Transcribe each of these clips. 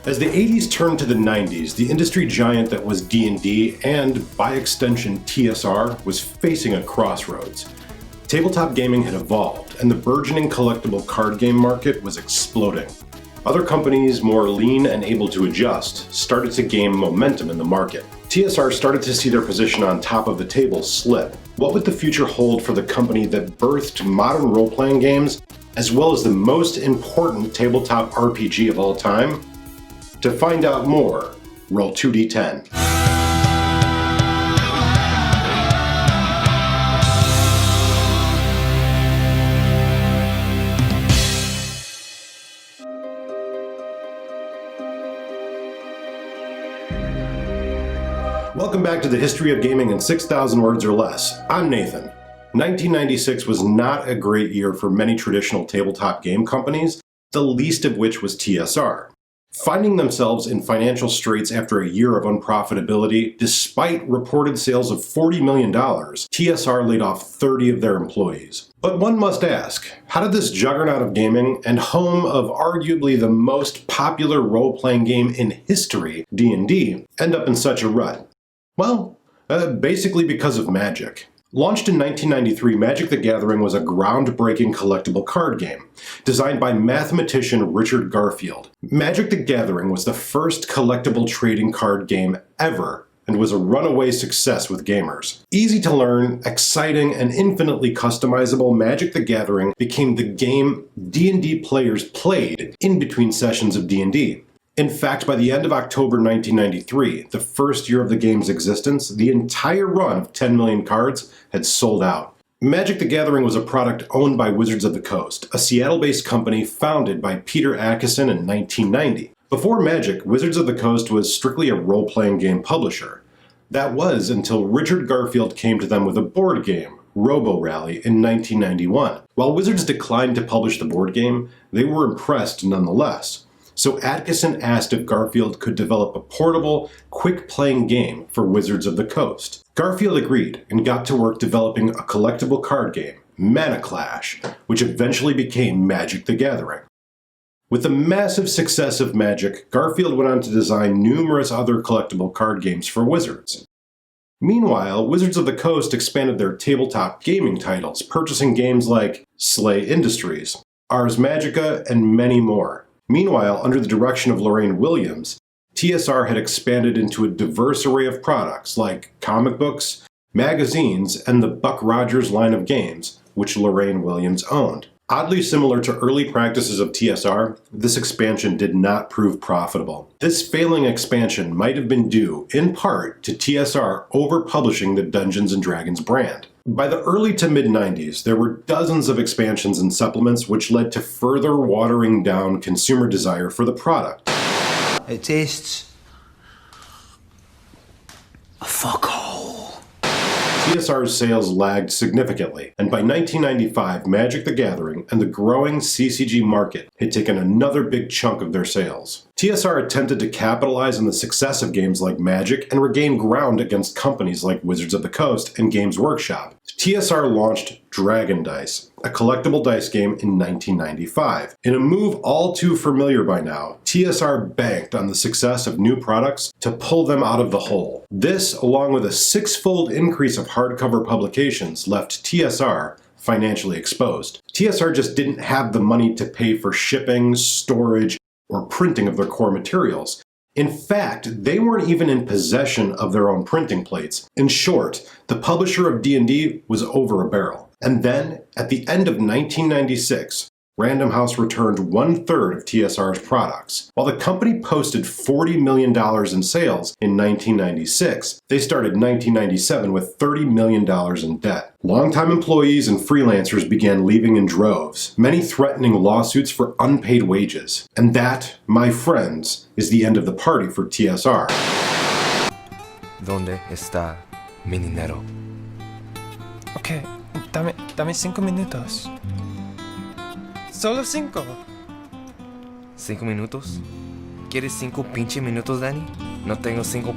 As the 80s turned to the 90s, the industry giant that was D&D, and by extension TSR, was facing a crossroads. Tabletop gaming had evolved, and the burgeoning collectible card game market was exploding. Other companies, more lean and able to adjust, started to gain momentum in the market. TSR started to see their position on top of the table slip. What would the future hold for the company that birthed modern role-playing games, as well as the most important tabletop RPG of all time? To find out more, roll 2d10. Welcome back to the History of Gaming in 6,000 words or less. I'm Nathan. 1996 was not a great year for many traditional tabletop game companies, the least of which was TSR. Finding themselves in financial straits after a year of unprofitability, despite reported sales of $40 million, TSR laid off 30 of their employees. But one must ask, how did this juggernaut of gaming and home of arguably the most popular role-playing game in history, D&D, end up in such a rut? Well, basically because of Magic. Launched in 1993, Magic the Gathering was a groundbreaking collectible card game, designed by mathematician Richard Garfield. Magic the Gathering was the first collectible trading card game ever, and was a runaway success with gamers. Easy to learn, exciting, and infinitely customizable, Magic the Gathering became the game D&D players played in between sessions of D&D. In fact, by the end of October 1993, the first year of the game's existence, the entire run of 10 million cards had sold out. Magic the Gathering was a product owned by Wizards of the Coast, a Seattle-based company founded by Peter Adkison in 1990. Before Magic, Wizards of the Coast was strictly a role-playing game publisher. That was until Richard Garfield came to them with a board game, Robo Rally, in 1991. While Wizards declined to publish the board game, they were impressed nonetheless. So Adkison asked if Garfield could develop a portable, quick-playing game for Wizards of the Coast. Garfield agreed and got to work developing a collectible card game, Mana Clash, which eventually became Magic the Gathering. With the massive success of Magic, Garfield went on to design numerous other collectible card games for Wizards. Meanwhile, Wizards of the Coast expanded their tabletop gaming titles, purchasing games like Slay Industries, Ars Magica, and many more. Meanwhile, under the direction of Lorraine Williams, TSR had expanded into a diverse array of products like comic books, magazines, and the Buck Rogers line of games, which Lorraine Williams owned. Oddly similar to early practices of TSR, this expansion did not prove profitable. This failing expansion might have been due, in part, to TSR over-publishing the Dungeons & Dragons brand. By the early to mid-90s, there were dozens of expansions and supplements which led to further watering down consumer desire for the product. It tastes a fuckhole. TSR's sales lagged significantly, and by 1995, Magic the Gathering and the growing CCG market had taken another big chunk of their sales. TSR attempted to capitalize on the success of games like Magic and regain ground against companies like Wizards of the Coast and Games Workshop. TSR launched Dragon Dice, a collectible dice game, in 1995. In a move all too familiar by now, TSR banked on the success of new products to pull them out of the hole. This, along with a six-fold increase of hardcover publications, left TSR financially exposed. TSR just didn't have the money to pay for shipping, storage, or printing of their core materials. In fact, they weren't even in possession of their own printing plates. In short, the publisher of D&D was over a barrel. And then, at the end of 1996, Random House returned 1/3 of TSR's products. While the company posted $40 million in sales in 1996, they started 1997 with $30 million in debt. Longtime employees and freelancers began leaving in droves, many threatening lawsuits for unpaid wages. And that, my friends, is the end of the party for TSR. ¿Dónde está mi dinero? Okay, dame 5 minutos. Solo 5. ¿5 minutos? ¿Quieres 5 pinche minutos, Danny? No tengo 5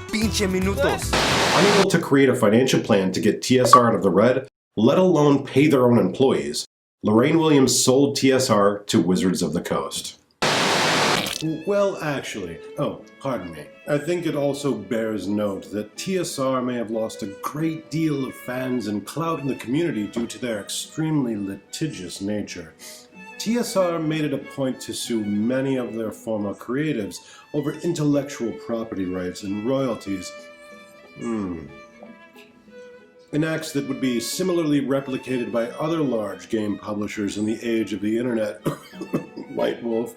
pinche minutos. Unable to create a financial plan to get TSR out of the red, let alone pay their own employees, Lorraine Williams sold TSR to Wizards of the Coast. Well, actually, pardon me. I think it also bears note that TSR may have lost a great deal of fans and clout in the community due to their extremely litigious nature. TSR made it a point to sue many of their former creatives over intellectual property rights and royalties. An acts that would be similarly replicated by other large game publishers in the age of the internet. White Wolf.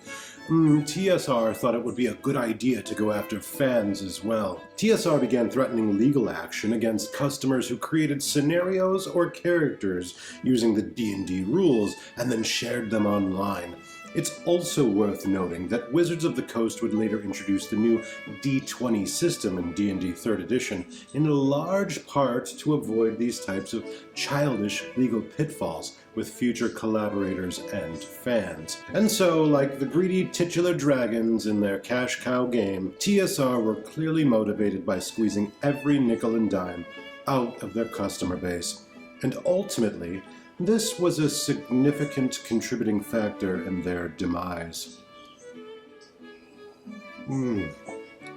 TSR thought it would be a good idea to go after fans as well. TSR began threatening legal action against customers who created scenarios or characters using the D&D rules and then shared them online. It's also worth noting that Wizards of the Coast would later introduce the new D20 system in D&D 3rd edition, in large part to avoid these types of childish legal pitfalls with future collaborators and fans. And so, like the greedy titular dragons in their cash cow game, TSR were clearly motivated by squeezing every nickel and dime out of their customer base. And ultimately, this was a significant contributing factor in their demise.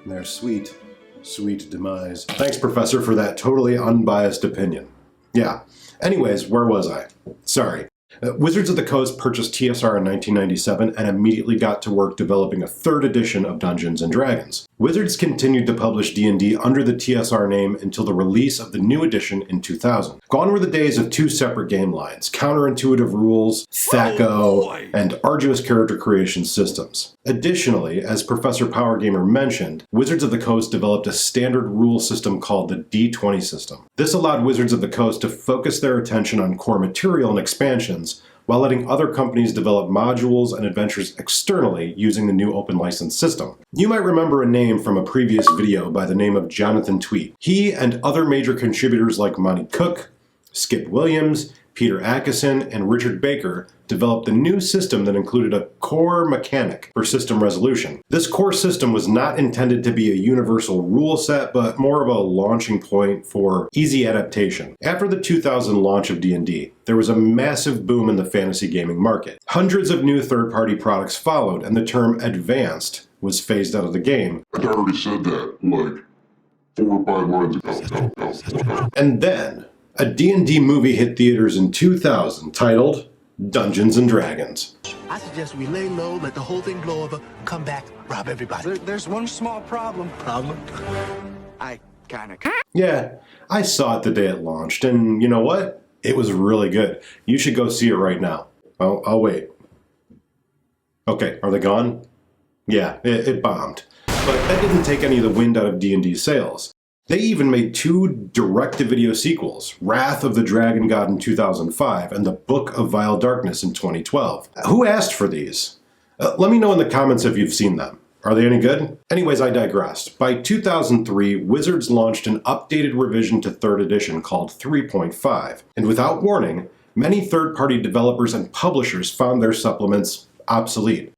Their sweet, sweet demise. Thanks, Professor, for that totally unbiased opinion. Yeah. Anyways, where was I? Sorry. Wizards of the Coast purchased TSR in 1997 and immediately got to work developing a 3rd edition of Dungeons & Dragons. Wizards continued to publish D&D under the TSR name until the release of the new edition in 2000. Gone were the days of 2 separate game lines, counterintuitive rules, THAC0, and arduous character creation systems. Additionally, as Professor Power Gamer mentioned, Wizards of the Coast developed a standard rule system called the D20 system. This allowed Wizards of the Coast to focus their attention on core material and expansions, while letting other companies develop modules and adventures externally using the new open license system. You might remember a name from a previous video by the name of Jonathan Tweet. He and other major contributors like Monty Cook, Skip Williams, Peter Atkinson, and Richard Baker developed a new system that included a core mechanic for system resolution. This core system was not intended to be a universal rule set, but more of a launching point for easy adaptation. After the 2000 launch of D&D, there was a massive boom in the fantasy gaming market. Hundreds of new third-party products followed, and the term advanced was phased out of the game. I already said that, like, 4 or 5 lines ago. And then, a D&D movie hit theaters in 2000 titled Dungeons & Dragons. I suggest we lay low, let the whole thing blow over, come back, rob everybody. There's one small problem. Problem? I kinda... Yeah, I saw it the day it launched, and you know what? It was really good. You should go see it right now. I'll wait. Okay, are they gone? Yeah, it bombed. But that didn't take any of the wind out of D&D sales. They even made 2 direct-to-video sequels, Wrath of the Dragon God in 2005 and The Book of Vile Darkness in 2012. Who asked for these? Let me know in the comments if you've seen them. Are they any good? Anyways, I digressed. By 2003, Wizards launched an updated revision to 3rd edition called 3.5, and without warning, many third-party developers and publishers found their supplements obsolete.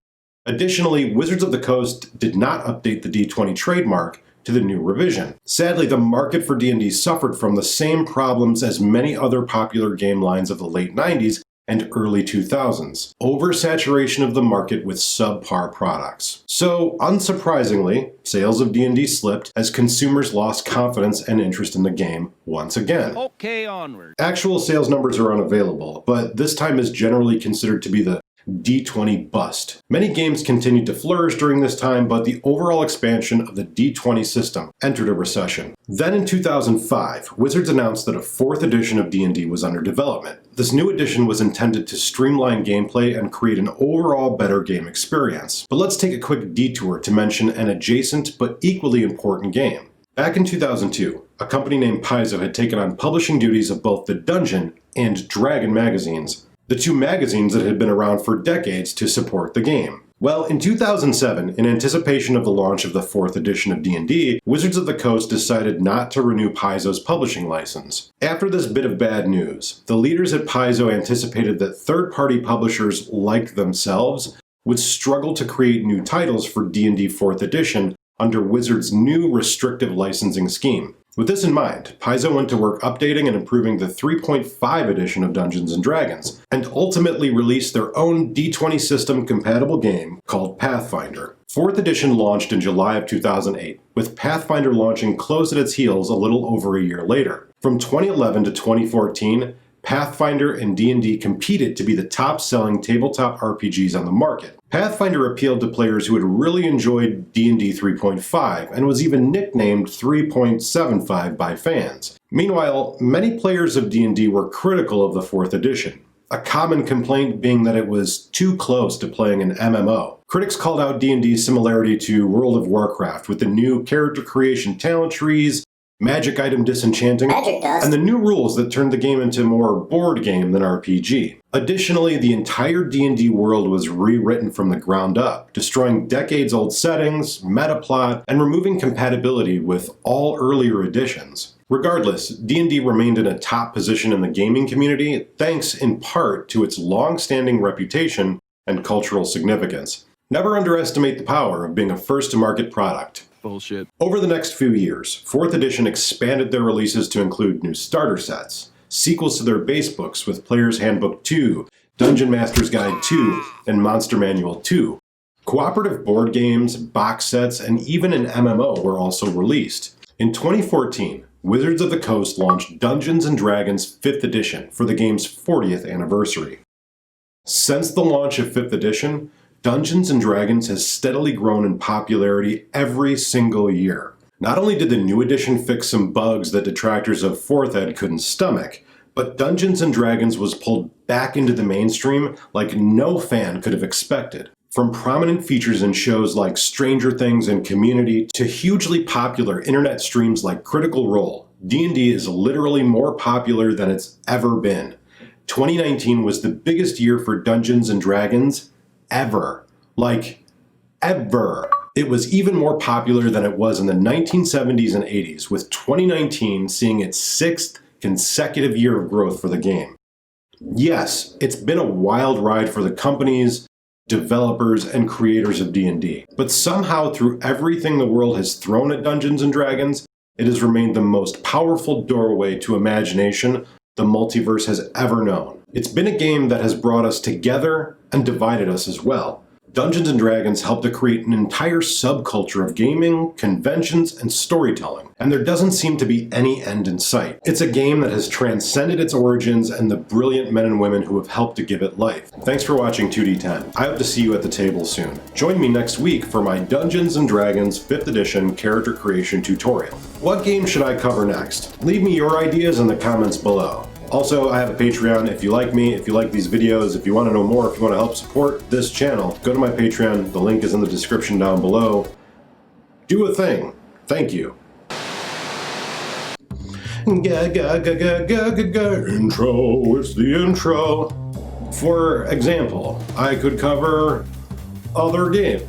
Additionally, Wizards of the Coast did not update the D20 trademark to the new revision. Sadly, the market for D&D suffered from the same problems as many other popular game lines of the late 90s and early 2000s. Oversaturation of the market with subpar products. So, unsurprisingly, sales of D&D slipped as consumers lost confidence and interest in the game once again. Okay, onward. Actual sales numbers are unavailable, but this time is generally considered to be the D20 bust. Many games continued to flourish during this time, but the overall expansion of the D20 system entered a recession. Then in 2005, Wizards announced that a 4th edition of D&D was under development. This new edition was intended to streamline gameplay and create an overall better game experience. But let's take a quick detour to mention an adjacent but equally important game. Back in 2002, a company named Paizo had taken on publishing duties of both the Dungeon and Dragon magazines, the 2 magazines that had been around for decades to support the game. Well, in 2007, in anticipation of the launch of the 4th edition of D&D, Wizards of the Coast decided not to renew Paizo's publishing license. After this bit of bad news, the leaders at Paizo anticipated that third-party publishers like themselves would struggle to create new titles for D&D 4th edition under Wizards' new restrictive licensing scheme. With this in mind, Paizo went to work updating and improving the 3.5 edition of Dungeons & Dragons, and ultimately released their own D20 system compatible game called Pathfinder. 4th edition launched in July of 2008, with Pathfinder launching close at its heels a little over a year later. From 2011 to 2014, Pathfinder and D&D competed to be the top-selling tabletop RPGs on the market. Pathfinder appealed to players who had really enjoyed D&D 3.5 and was even nicknamed 3.75 by fans. Meanwhile, many players of D&D were critical of the 4th edition, a common complaint being that it was too close to playing an MMO. Critics called out D&D's similarity to World of Warcraft with the new character creation talent trees, magic item disenchanting, and the new rules that turned the game into more board game than RPG. Additionally, the entire D&D world was rewritten from the ground up, destroying decades-old settings, meta plot, and removing compatibility with all earlier editions. Regardless, D&D remained in a top position in the gaming community, thanks in part to its long-standing reputation and cultural significance. Never underestimate the power of being a first-to-market product. Bullshit. Over the next few years, 4th edition expanded their releases to include new starter sets, sequels to their base books with Player's Handbook 2, Dungeon Master's Guide 2, and Monster Manual 2. Cooperative board games, box sets, and even an MMO were also released. In 2014, Wizards of the Coast launched Dungeons & Dragons 5th edition for the game's 40th anniversary. Since the launch of 5th edition, Dungeons & Dragons has steadily grown in popularity every single year. Not only did the new edition fix some bugs that detractors of 4th ed couldn't stomach, but Dungeons & Dragons was pulled back into the mainstream like no fan could have expected. From prominent features in shows like Stranger Things and Community to hugely popular internet streams like Critical Role, D&D is literally more popular than it's ever been. 2019 was the biggest year for Dungeons & Dragons ever. Like, ever. It was even more popular than it was in the 1970s and 80s, with 2019 seeing its 6th consecutive year of growth for the game. Yes, it's been a wild ride for the companies, developers, and creators of D&D, but somehow through everything the world has thrown at Dungeons & Dragons, it has remained the most powerful doorway to imagination the multiverse has ever known. It's been a game that has brought us together and divided us as well. Dungeons & Dragons helped to create an entire subculture of gaming, conventions, and storytelling, and there doesn't seem to be any end in sight. It's a game that has transcended its origins and the brilliant men and women who have helped to give it life. Thanks for watching 2D10. I hope to see you at the table soon. Join me next week for my Dungeons & Dragons 5th edition character creation tutorial. What game should I cover next? Leave me your ideas in the comments below. Also, I have a Patreon. If you like me, if you like these videos, if you want to know more, if you want to help support this channel, go to my Patreon. The link is in the description down below. Do a thing. Thank you. Intro, it's the intro. For example, I could cover other game.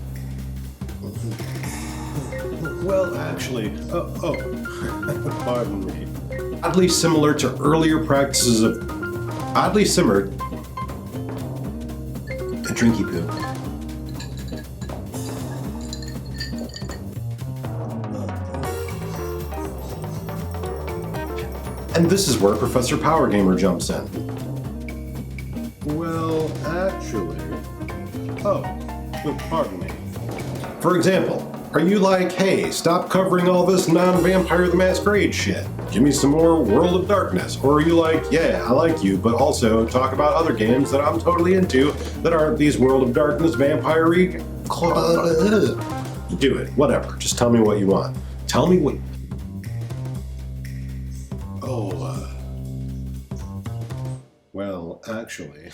Well, actually, pardon me. Oddly similar to earlier practices of oddly similar a drinky poo. And this is where Professor Power Gamer jumps in. Well, actually, pardon me. For example, are you like, hey, stop covering all this non-Vampire the Masquerade shit? Give me some more World of Darkness. Or are you like, yeah, I like you, but also talk about other games that I'm totally into that aren't these World of Darkness vampire-y. Do it, whatever. Just tell me what you want. Tell me what... well, actually...